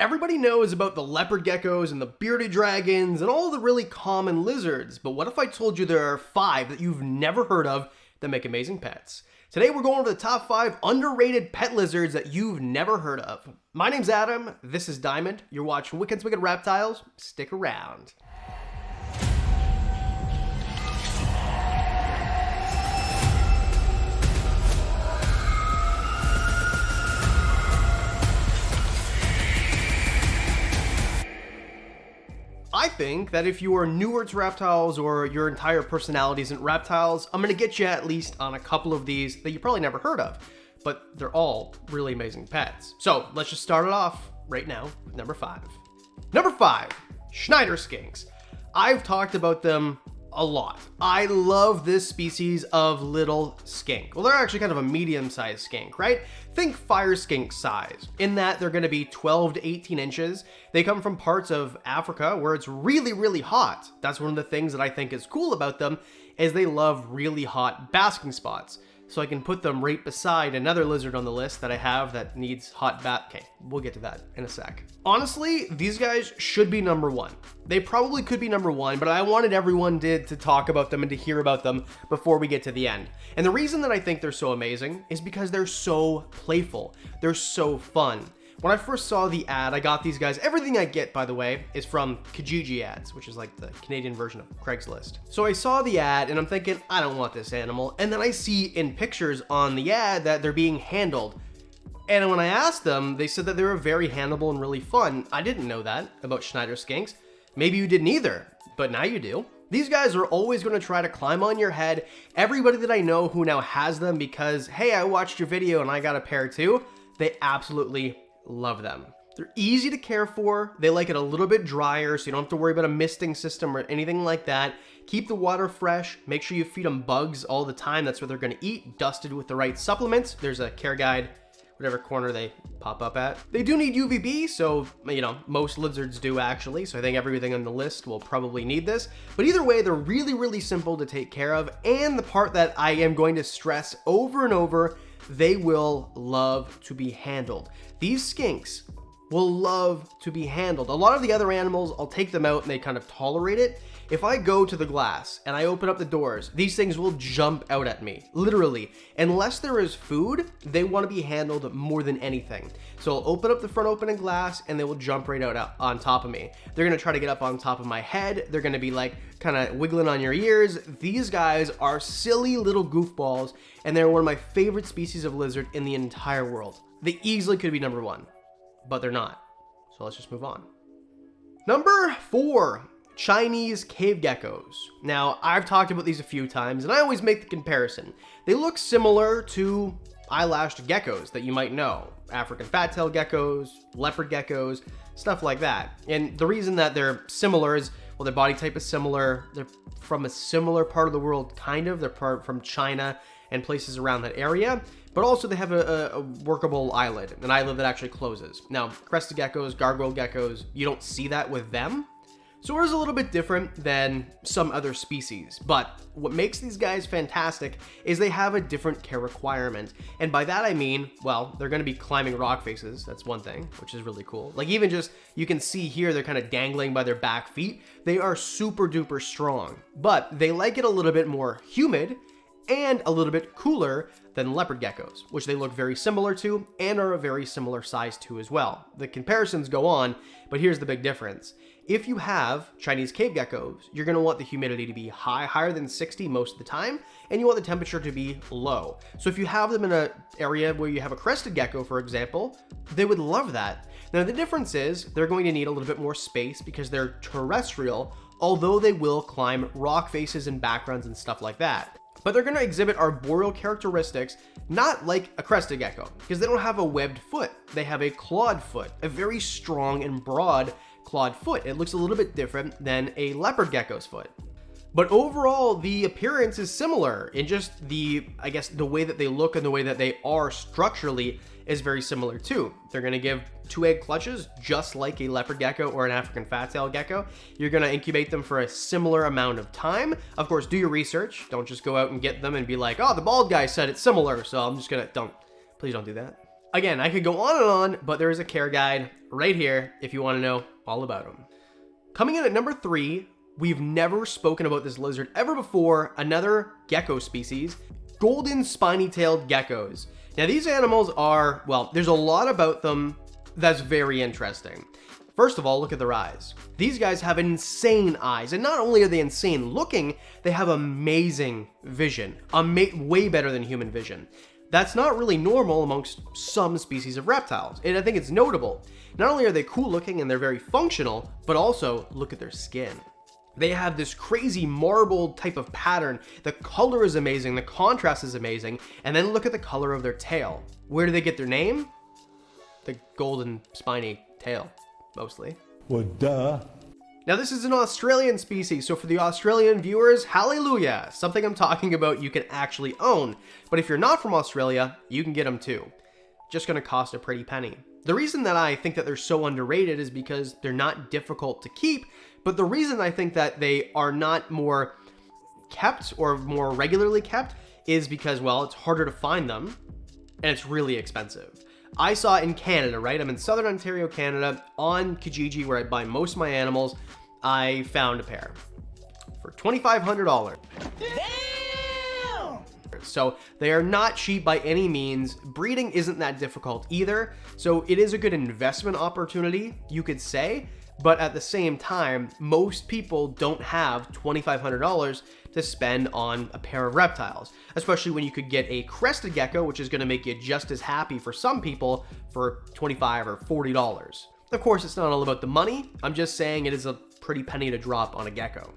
Everybody knows about the leopard geckos and the bearded dragons and all the really common lizards, but what if I told you there are 5 that you've never heard of that make amazing pets? Today we're going over the top 5 underrated pet lizards that you've never heard of. My name's Adam, this is Diamond, you're watching Wickens Reptiles, stick around. I think that if you are newer to reptiles or your entire personality isn't reptiles, I'm going to get you at least on a couple of these that you probably never heard of, but they're all really amazing pets. So let's just start it off right now with number 5. Number 5, Schneider skinks. I've talked about them a lot. I love this species of little skink. Well, they're actually kind of a medium-sized skink, right? Think fire skink size, in that they're going to be 12 to 18 inches. They come from parts of Africa where it's really, really hot. That's one of the things that I think is cool about them, is they love really hot basking spots. So I can put them right beside another lizard on the list that I have that needs hot bath. Okay, we'll get to that in a sec. Honestly, these guys should be number 1. They probably could be number 1, but I wanted everyone to talk about them and to hear about them before we get to the end. And the reason that I think they're so amazing is because they're so playful. They're so fun. When I first saw the ad, I got these guys. Everything I get, by the way, is from Kijiji ads, which is like the Canadian version of Craigslist. So I saw the ad and I'm thinking, I don't want this animal. And then I see in pictures on the ad that they're being handled. And when I asked them, they said that they were very handleable and really fun. I didn't know that about Schneider skinks. Maybe you didn't either, but now you do. These guys are always going to try to climb on your head. Everybody that I know who now has them because, hey, I watched your video and I got a pair too, they absolutely love them. They're easy to care for. They like it a little bit drier, so you don't have to worry about a misting system or anything like that. Keep the water fresh. Make sure you feed them bugs all the time. That's what they're going to eat, dusted with the right supplements. There's a care guide, whatever corner they pop up at. They do need UVB, so, you know, most lizards do actually, so I think everything on the list will probably need this. But either way, they're really, really simple to take care of, and the part that I am going to stress over and over, they will love to be handled. These skinks will love to be handled. A lot of the other animals, I'll take them out and they kind of tolerate it. If I go to the glass and I open up the doors, these things will jump out at me, literally. Unless there is food, they want to be handled more than anything. So I'll open up the front opening glass and they will jump right out on top of me. They're going to try to get up on top of my head. They're going to be like kind of wiggling on your ears. These guys are silly little goofballs and they're one of my favorite species of lizard in the entire world. They easily could be number 1, but they're not. So let's just move on. Number 4. Chinese cave geckos. Now, I've talked about these a few times, and I always make the comparison. They look similar to eyelashed geckos that you might know. African fat-tailed geckos, leopard geckos, stuff like that. And the reason that they're similar is, well, their body type is similar. They're from a similar part of the world, kind of. They're from China and places around that area. But also they have a workable eyelid, an eyelid that actually closes. Now, crested geckos, gargoyle geckos, you don't see that with them. So it is a little bit different than some other species, but what makes these guys fantastic is they have a different care requirement. And by that I mean, well, they're going to be climbing rock faces. That's one thing, which is really cool. Like even just, you can see here, they're kind of dangling by their back feet. They are super duper strong, but they like it a little bit more humid and a little bit cooler than leopard geckos, which they look very similar to and are a very similar size to as well. The comparisons go on, but here's the big difference. If you have Chinese cave geckos, you're going to want the humidity to be higher than 60 most of the time, and you want the temperature to be low. So if you have them in an area where you have a crested gecko, for example, they would love that. Now the difference is they're going to need a little bit more space because they're terrestrial, although they will climb rock faces and backgrounds and stuff like that. But they're going to exhibit arboreal characteristics, not like a crested gecko, because they don't have a webbed foot. They have a clawed foot, a very strong and broad clawed foot. It looks a little bit different than a leopard gecko's foot. But overall, the appearance is similar in just the, I guess, the way that they look and the way that they are structurally is very similar too. They're going to give 2 egg clutches just like a leopard gecko or an African fat-tailed gecko. You're going to incubate them for a similar amount of time. Of course, do your research. Don't just go out and get them and be like, oh, the bald guy said it's similar, so I'm just going to, please don't do that. Again, I could go on and on, but there is a care guide right here if you want to know all about them. Coming in at number 3, we've never spoken about this lizard ever before, another gecko species, golden spiny-tailed geckos. Now these animals are, well, there's a lot about them that's very interesting. First of all, look at their eyes. These guys have insane eyes, and not only are they insane looking, they have amazing vision, way better than human vision. That's not really normal amongst some species of reptiles, and I think it's notable. Not only are they cool looking and they're very functional, but also look at their skin. They have this crazy marbled type of pattern. The color is amazing, the contrast is amazing, and then look at the color of their tail. Where do they get their name? The golden spiny tail, mostly. Well, duh. Now this is an Australian species, so for the Australian viewers, hallelujah! Something I'm talking about you can actually own. But if you're not from Australia, you can get them too. Just gonna cost a pretty penny. The reason that I think that they're so underrated is because they're not difficult to keep, but the reason I think that they are not more kept or more regularly kept is because, well, it's harder to find them and it's really expensive. I saw in Canada, right? I'm in Southern Ontario, Canada, on Kijiji, where I buy most of my animals. I found a pair for $2,500. Damn! So they are not cheap by any means. Breeding isn't that difficult either. So it is a good investment opportunity, you could say. But at the same time, most people don't have $2,500 to spend on a pair of reptiles, especially when you could get a crested gecko, which is going to make you just as happy for some people for $25 or $40. Of course, it's not all about the money. I'm just saying it is a pretty penny to drop on a gecko.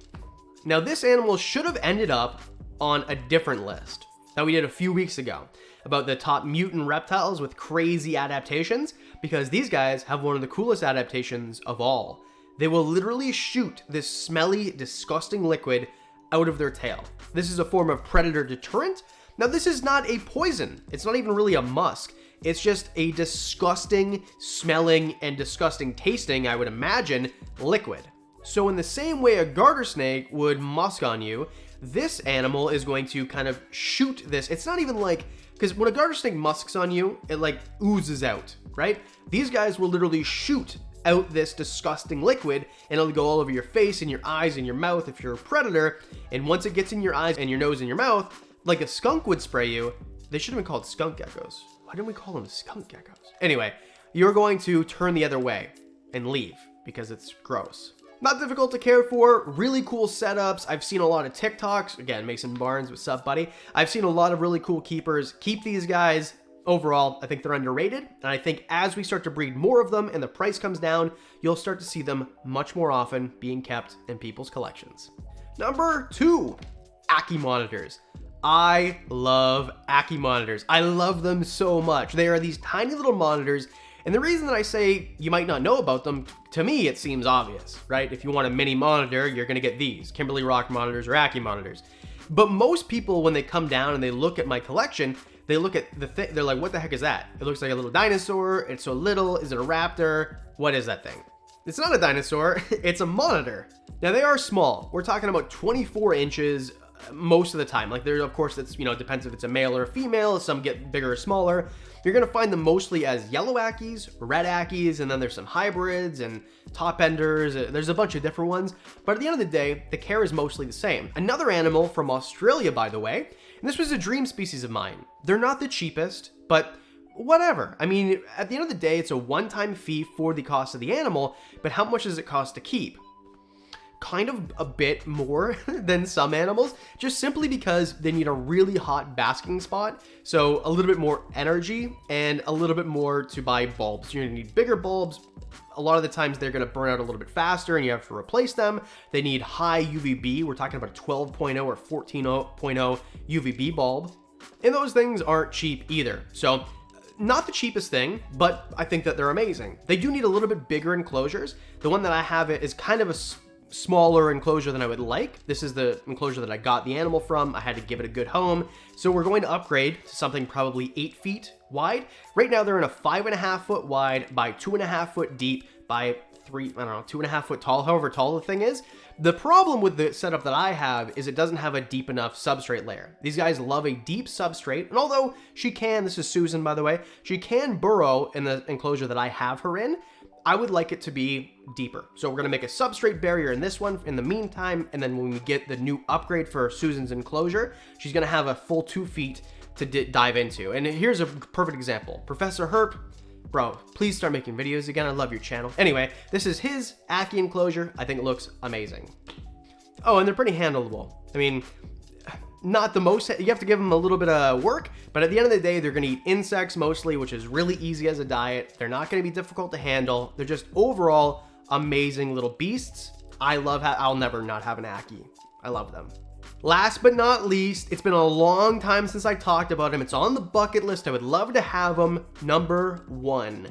Now, this animal should have ended up on a different list that we did a few weeks ago about the top mutant reptiles with crazy adaptations, because these guys have one of the coolest adaptations of all. They will literally shoot this smelly, disgusting liquid out of their tail. This is a form of predator deterrent. Now, this is not a poison. It's not even really a musk. It's just a disgusting smelling and disgusting tasting, I would imagine, liquid. So in the same way a garter snake would musk on you, this animal is going to kind of shoot this. It's not even like, because when a garter snake musks on you, it like oozes out, right? These guys will literally shoot out this disgusting liquid, and it'll go all over your face and your eyes and your mouth if you're a predator. And once it gets in your eyes and your nose and your mouth, like a skunk would spray you. They should have been called skunk geckos. Why didn't we call them skunk geckos? Anyway, you're going to turn the other way and leave because it's gross. Not difficult to care for, really cool setups. I've seen a lot of TikToks. Again, Mason Barnes, what's up, buddy? I've seen a lot of really cool keepers. Keep these guys. Overall, I think they're underrated. And I think as we start to breed more of them and the price comes down, you'll start to see them much more often being kept in people's collections. Number 2, ackie monitors. I love ackie monitors. I love them so much. They are these tiny little monitors. And the reason that I say you might not know about them, to me, it seems obvious, right? If you want a mini monitor, you're gonna get these, Kimberly Rock monitors or ackie monitors. But most people, when they come down and they look at my collection, they look at the thing, they're like, what the heck is that? It looks like a little dinosaur, it's so little, is it a raptor? What is that thing? It's not a dinosaur, it's a monitor. Now they are small, we're talking about 24 inches most of the time. Like there, of course, that's, you know, depends if it's a male or a female, some get bigger or smaller. You're gonna find them mostly as yellow ackies, red ackies, and then there's some hybrids and top enders. There's a bunch of different ones, but at the end of the day, the care is mostly the same. Another animal from Australia, by the way, and this was a dream species of mine. They're not the cheapest, but whatever. I mean, at the end of the day, it's a one-time fee for the cost of the animal, but how much does it cost to keep? Kind of a bit more than some animals, just simply because they need a really hot basking spot. So a little bit more energy and a little bit more to buy bulbs. You're gonna need bigger bulbs. A lot of the times they're gonna burn out a little bit faster and you have to replace them. They need high UVB. We're talking about a 12.0 or 14.0 UVB bulb. And those things aren't cheap either. So not the cheapest thing, but I think that they're amazing. They do need a little bit bigger enclosures. The one that I have is kind of a smaller enclosure than I would like. This is the enclosure that I got the animal from. I had to give it a good home. So we're going to upgrade to something probably 8 feet wide. Right now they're in a 5.5 foot wide by 2.5 foot deep by 2.5 foot tall, however tall the thing is. The problem with the setup that I have is it doesn't have a deep enough substrate layer. These guys love a deep substrate, and although she can, this is Susan by the way, she can burrow in the enclosure that I have her in, I would like it to be deeper. So we're gonna make a substrate barrier in this one in the meantime, and then when we get the new upgrade for Susan's enclosure, she's gonna have a full 2 feet to dive into. And here's a perfect example. Professor Herp, bro, please start making videos again. I love your channel. Anyway, this is his ackie enclosure. I think it looks amazing. Oh, and they're pretty handleable. I mean, not the most, you have to give them a little bit of work, but at the end of the day, they're gonna eat insects mostly, which is really easy as a diet. They're not gonna be difficult to handle. They're just overall amazing little beasts. I'll never not have an ackie. I love them. Last but not least, it's been a long time since I talked about him. It's on the bucket list. I would love to have him. Number 1,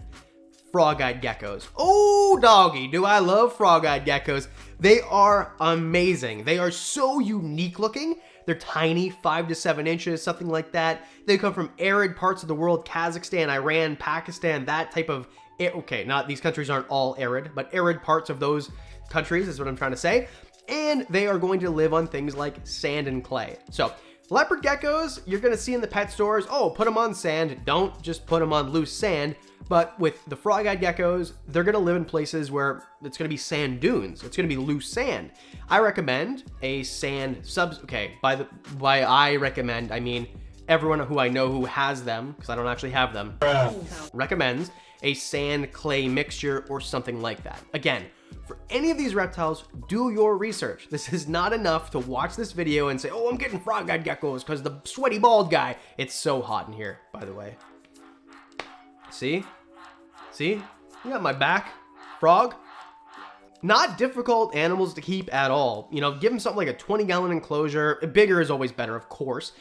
frog-eyed geckos. Oh, doggy, do I love frog-eyed geckos. They are amazing. They are so unique looking. They're tiny, 5 to 7 inches, something like that. They come from arid parts of the world, Kazakhstan, Iran, Pakistan, that type of, okay, not these countries aren't all arid, but arid parts of those countries is what I'm trying to say. And they are going to live on things like sand and clay. So leopard geckos, you're gonna see in the pet stores, oh, put them on sand. Don't just put them on loose sand. But with the frog-eyed geckos, they're gonna live in places where it's gonna be sand dunes. It's gonna be loose sand. I recommend a sand okay, by I recommend, I mean everyone who I know who has them, because I don't actually have them, recommends a sand clay mixture or something like that. Again, for any of these reptiles, do your research. This is not enough to watch this video and say, oh, I'm getting frog-eyed geckos because the sweaty bald guy. It's so hot in here, by the way. See? See? You got my back, frog. Not difficult animals to keep at all. You know, give them something like a 20-gallon enclosure. Bigger is always better, of course.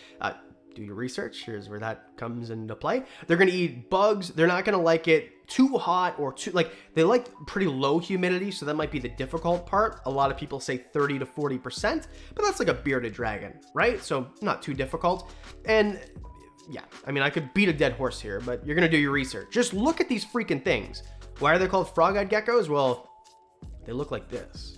Do your research. Here's where that comes into play. They're gonna eat bugs. They're not gonna like it too hot or too, like, they like pretty low humidity, so that might be the difficult part. A lot of people say 30 to 40%, but that's like a bearded dragon, right? So not too difficult. And yeah, I mean, I could beat a dead horse here, but you're gonna do your research. Just look at these freaking things. Why are they called frog-eyed geckos? Well, they look like this.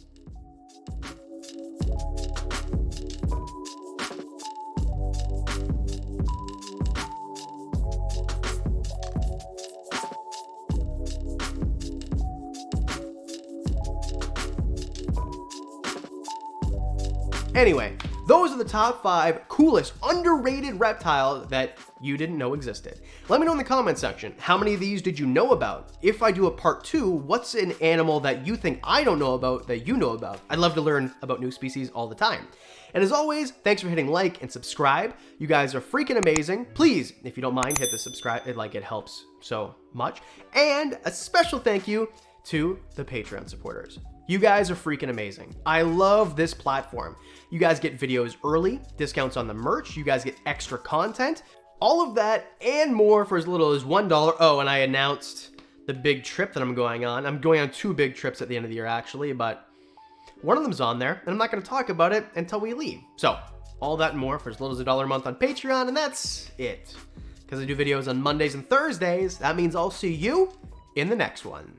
Anyway, those are the top 5 coolest, underrated reptiles that you didn't know existed. Let me know in the comment section, how many of these did you know about? If I do a part 2, what's an animal that you think I don't know about that you know about? I'd love to learn about new species all the time. And as always, thanks for hitting like and subscribe. You guys are freaking amazing. Please, if you don't mind, hit the subscribe. It helps so much. And a special thank you to the Patreon supporters. You guys are freaking amazing. I love this platform. You guys get videos early, discounts on the merch, you guys get extra content, all of that and more for as little as $1. Oh, and I announced the big trip that I'm going on. I'm going on 2 big trips at the end of the year actually, but one of them's on there and I'm not gonna talk about it until we leave. So all that and more for as little as $1 a month on Patreon, and that's it. Because I do videos on Mondays and Thursdays, that means I'll see you in the next one.